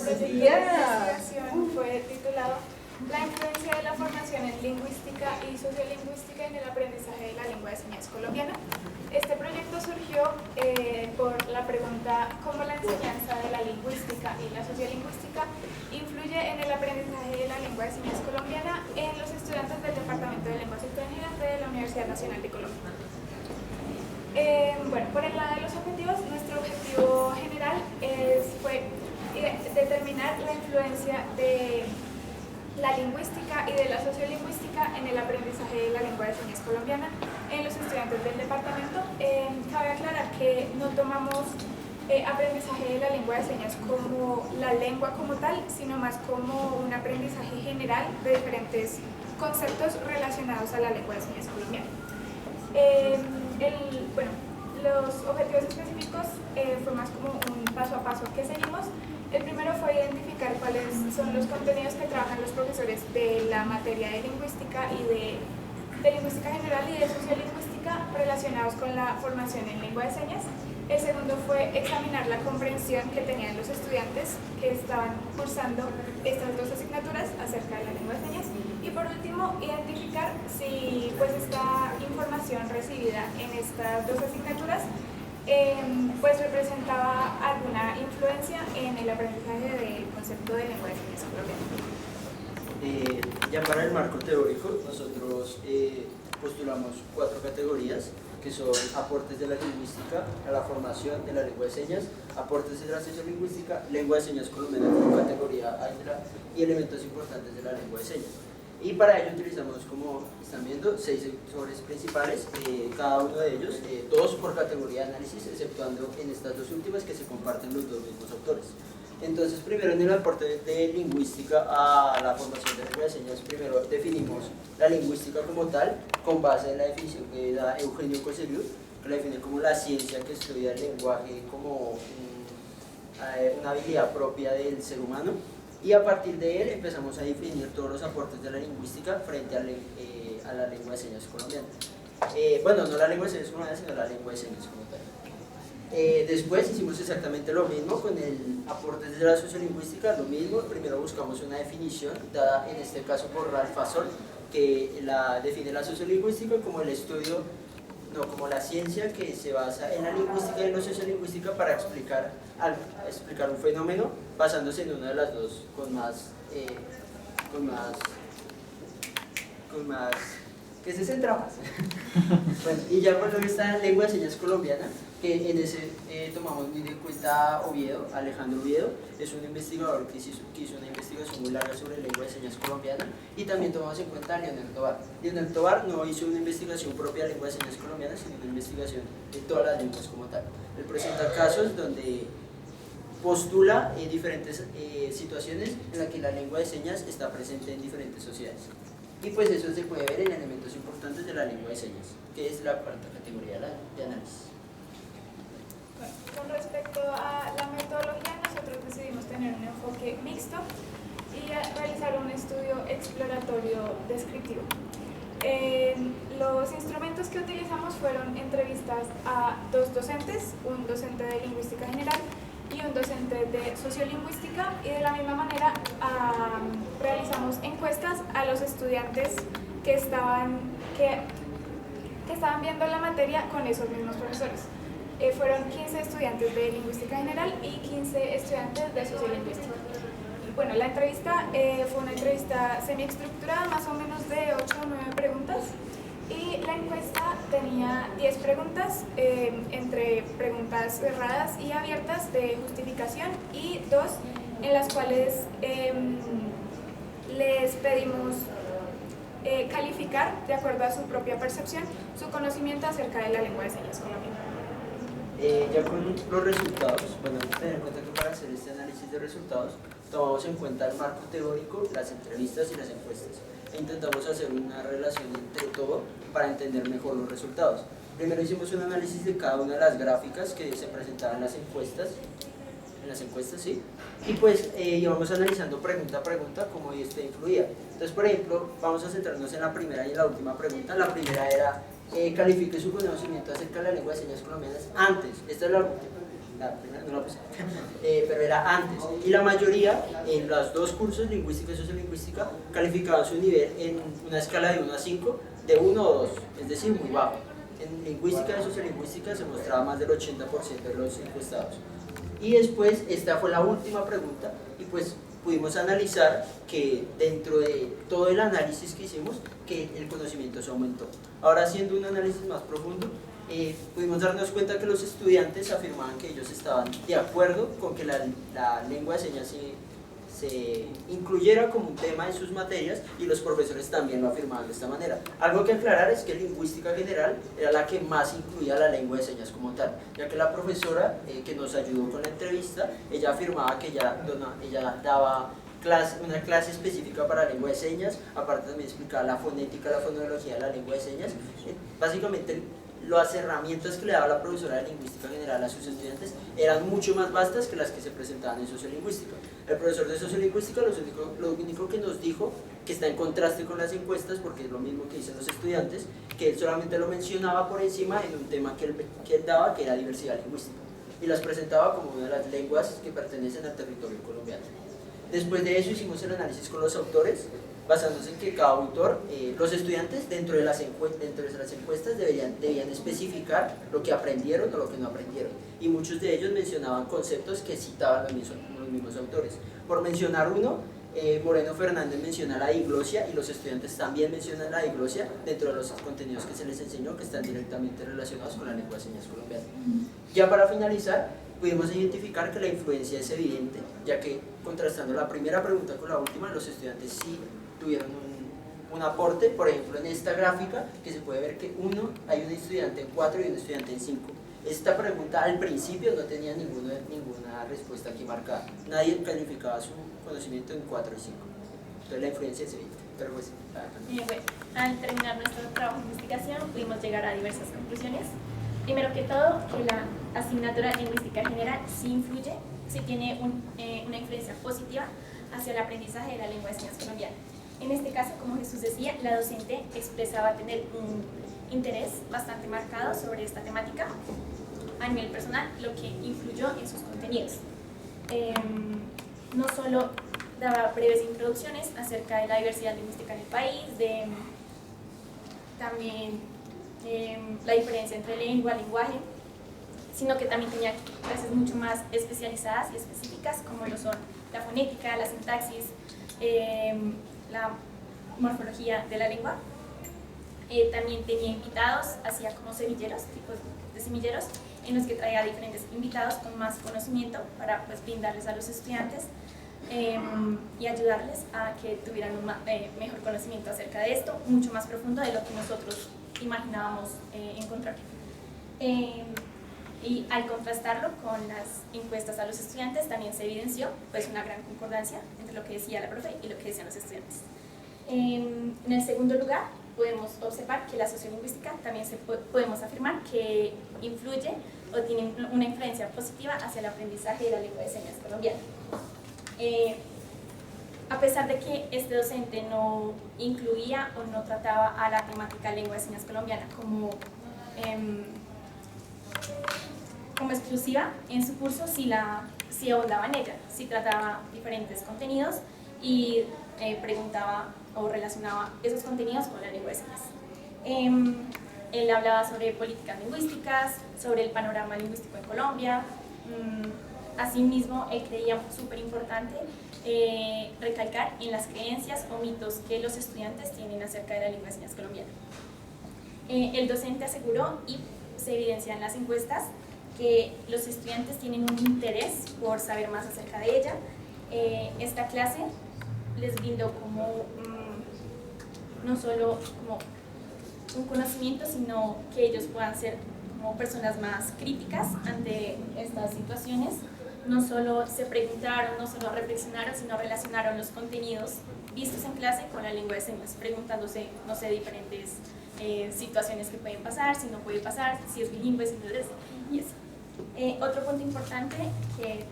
proyecto de investigación fue titulado La influencia de la formación en lingüística y sociolingüística en el aprendizaje de la lengua de señas colombiana. Este proyecto surgió por la pregunta ¿cómo la enseñanza de la lingüística y la sociolingüística influye en el aprendizaje de la lengua de señas colombiana en los estudiantes del Departamento de Lenguas Extranjeras de la Universidad Nacional de Colombia? Bueno, por el lado de los objetivos, nuestro objetivo general fue determinar la influencia de la lingüística y de la sociolingüística en el aprendizaje de la lengua de señas colombiana en los estudiantes del departamento. Cabe aclarar que no tomamos aprendizaje de la lengua de señas como la lengua como tal, sino más como un aprendizaje general de diferentes conceptos relacionados a la lengua de señas colombiana. Bueno, los objetivos específicos fue más como un paso a paso que seguimos. El primero fue identificar cuáles son los contenidos que trabajan los profesores de la materia de lingüística y de lingüística general y de sociolingüística relacionados con la formación en lengua de señas. El segundo fue examinar la comprensión que tenían los estudiantes que estaban cursando estas dos asignaturas acerca de la lengua de señas. Y por último, identificar si pues esta información recibida en estas dos asignaturas pues representaba alguna influencia en el aprendizaje del concepto de lengua de señas colombiana. Ya para el marco teórico, nosotros postulamos 4 categorías que son aportes de la lingüística a la formación de la lengua de señas, aportes de la sociolingüística, lengua de señas colombiana como categoría AIDRA y elementos importantes de la lengua de señas. Y para ello utilizamos, como están viendo, 6 sectores principales, cada uno de ellos, 2 por categoría de análisis, exceptuando en estas 2 últimas que se comparten los 2 mismos autores. Entonces, primero en el aporte de lingüística a la formación de lengua de señas, primero definimos la lingüística como tal, con base en la definición que da Eugenio Cosseriu, que la define como la ciencia que estudia el lenguaje como una habilidad propia del ser humano. Y a partir de él empezamos a definir todos los aportes de la lingüística frente a la lengua de señas colombiana. Bueno, no la lengua de señas colombiana, sino la lengua de señas como tal. Después hicimos exactamente lo mismo con el aporte de la sociolingüística, lo mismo. Primero buscamos una definición dada en este caso por Ralph Fasol, que define la sociolingüística como el estudio, no, como la ciencia que se basa en la lingüística y en la sociolingüística para explicar un fenómeno basándose en una de las dos con más que se centra más. Bueno, y ya cuando está lengua de señas colombiana, que en ese tomamos muy en cuenta Oviedo, Alejandro Oviedo, es un investigador que hizo una investigación muy larga sobre lengua de señas colombiana, y también tomamos en cuenta a Leonel Tovar. Leonel Tovar no hizo una investigación propia de lengua de señas colombiana, sino una investigación de todas las lenguas como tal. Él presenta casos donde postula diferentes situaciones en las que la lengua de señas está presente en diferentes sociedades. Y pues eso se puede ver en elementos importantes de la lengua de señas, que es la 4ª categoría de análisis. Bueno, con respecto a la metodología, nosotros decidimos tener un enfoque mixto y realizar un estudio exploratorio descriptivo. Los instrumentos que utilizamos fueron entrevistas a 2 docentes, un docente de lingüística general y un docente de sociolingüística, y de la misma manera realizamos encuestas a los estudiantes que estaban viendo la materia con esos mismos profesores. Fueron 15 estudiantes de lingüística general y 15 estudiantes de sociolingüística. Bueno, la entrevista fue una entrevista semiestructurada, más o menos de 8 o 9 preguntas, y la encuesta tenía 10 preguntas, entre preguntas cerradas y abiertas de justificación, y 2 en las cuales les pedimos calificar, de acuerdo a su propia percepción, su conocimiento acerca de la lengua de señas colombiana. Ya con los resultados, bueno, tener en cuenta que para hacer este análisis de resultados tomamos en cuenta el marco teórico, las entrevistas y las encuestas, e intentamos hacer una relación entre todo para entender mejor los resultados. Primero hicimos un análisis de cada una de las gráficas que se presentaban en las encuestas, ¿sí? Y pues íbamos analizando pregunta a pregunta cómo esto influía. Entonces, por ejemplo, vamos a centrarnos en la primera y en la última pregunta. La primera era califique su conocimiento acerca de la lengua de señas colombianas antes, esta es la última, la primera no la puse, pero era antes. Y la mayoría, en los dos cursos, lingüística y sociolingüística, calificaban su nivel en una escala de 1 a 5, de 1 o 2, es decir, muy bajo. En lingüística y sociolingüística se mostraba más del 80% de los encuestados. Y después, esta fue la última pregunta, y pues pudimos analizar que dentro de todo el análisis que hicimos, que el conocimiento se aumentó. Ahora, haciendo un análisis más profundo, pudimos darnos cuenta que los estudiantes afirmaban que ellos estaban de acuerdo con que la lengua de señas se incluyera como un tema en sus materias, y los profesores también lo afirmaban de esta manera. Algo que aclarar es que lingüística general era la que más incluía la lengua de señas como tal, ya que la profesora que nos ayudó con la entrevista, ella afirmaba que ella daba una clase específica para lengua de señas, aparte también explicaba la fonética, la fonología de la lengua de señas. Básicamente las herramientas que le daba la profesora de lingüística general a sus estudiantes eran mucho más vastas que las que se presentaban en sociolingüística. El profesor de sociolingüística lo único que nos dijo, que está en contraste con las encuestas, porque es lo mismo que dicen los estudiantes, que él solamente lo mencionaba por encima en un tema que él daba, que era diversidad lingüística, y las presentaba como una de las lenguas que pertenecen al territorio colombiano. Después de eso hicimos el análisis con los autores, basándose en que cada autor, los estudiantes dentro de las encuestas debían especificar lo que aprendieron o lo que no aprendieron, y muchos de ellos mencionaban conceptos que citaban los mismos autores. Por mencionar uno, Moreno Fernández menciona la diglosia, y los estudiantes también mencionan la diglosia dentro de los contenidos que se les enseñó, que están directamente relacionados con la lengua de señas colombiana. Ya para finalizar, pudimos identificar que la influencia es evidente, ya que contrastando la primera pregunta con la última, los estudiantes sí tuvieron un aporte. Por ejemplo, en esta gráfica, que se puede ver que hay un estudiante en 4 y un estudiante en 5. Esta pregunta al principio no tenía ninguna respuesta aquí marcada. Nadie calificaba su conocimiento en 4 y 5. Entonces la influencia es evidente. Pero pues, bueno, al terminar nuestro trabajo de investigación pudimos llegar a diversas conclusiones. Primero que todo, que la asignatura de lingüística general sí influye, sí tiene una influencia positiva hacia el aprendizaje de la lengua de señas colombiana. En este caso, como Jesús decía, la docente expresaba tener un interés bastante marcado sobre esta temática a nivel personal, lo que influyó en sus contenidos. No solo daba breves introducciones acerca de la diversidad lingüística en el país, también la diferencia entre lengua y lenguaje, sino que también tenía clases mucho más especializadas y específicas, como lo son la fonética, la sintaxis, la morfología de la lengua. También tenía invitados, hacía como semilleros, tipos de semilleros, en los que traía diferentes invitados con más conocimiento para pues, brindarles a los estudiantes y ayudarles a que tuvieran un mejor conocimiento acerca de esto, mucho más profundo de lo que nosotros imaginábamos encontrar. Y al contrastarlo con las encuestas a los estudiantes también se evidenció pues, una gran concordancia entre lo que decía la profe y lo que decían los estudiantes. En el segundo lugar, podemos observar que la sociolingüística también podemos afirmar que influye o tiene una influencia positiva hacia el aprendizaje de la lengua de señas colombiana. A pesar de que este docente no incluía o no trataba a la temática lengua de señas colombiana como exclusiva, en su curso sí ahondaba en ella, sí trataba diferentes contenidos y preguntaba o relacionaba esos contenidos con la lengua de señas. Él hablaba sobre políticas lingüísticas, sobre el panorama lingüístico en Colombia. Asimismo, él creía súper importante recalcar en las creencias o mitos que los estudiantes tienen acerca de la lengua de señas colombiana. El docente aseguró, y se evidencia en las encuestas, que los estudiantes tienen un interés por saber más acerca de ella. Esta clase les brindó como no solo como un conocimiento, sino que ellos puedan ser como personas más críticas ante estas situaciones. No solo se preguntaron, no solo reflexionaron, sino relacionaron los contenidos vistos en clase con la lengua de señas, preguntándose, no sé, diferentes situaciones que pueden pasar, si no puede pasar, si es bilingüe, si no es, y eso. Otro punto importante que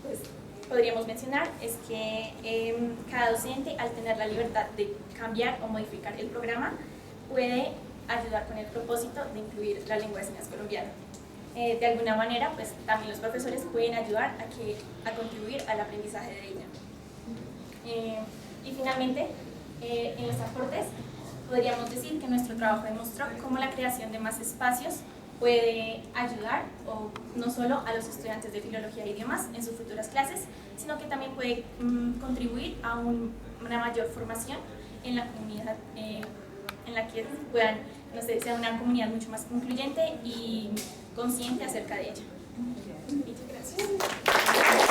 pues, podríamos mencionar es que cada docente, al tener la libertad de cambiar o modificar el programa, puede ayudar con el propósito de incluir la lengua de señas colombiana. de alguna manera, pues también los profesores pueden ayudar a contribuir al aprendizaje de ella. Y finalmente, en los aportes, podríamos decir que nuestro trabajo demostró cómo la creación de más espacios puede ayudar no solo a los estudiantes de filología e idiomas en sus futuras clases, sino que también puede contribuir a una mayor formación en la comunidad, en la que puedan, no sé, sea una comunidad mucho más incluyente y consciente acerca de ella. Muchas gracias.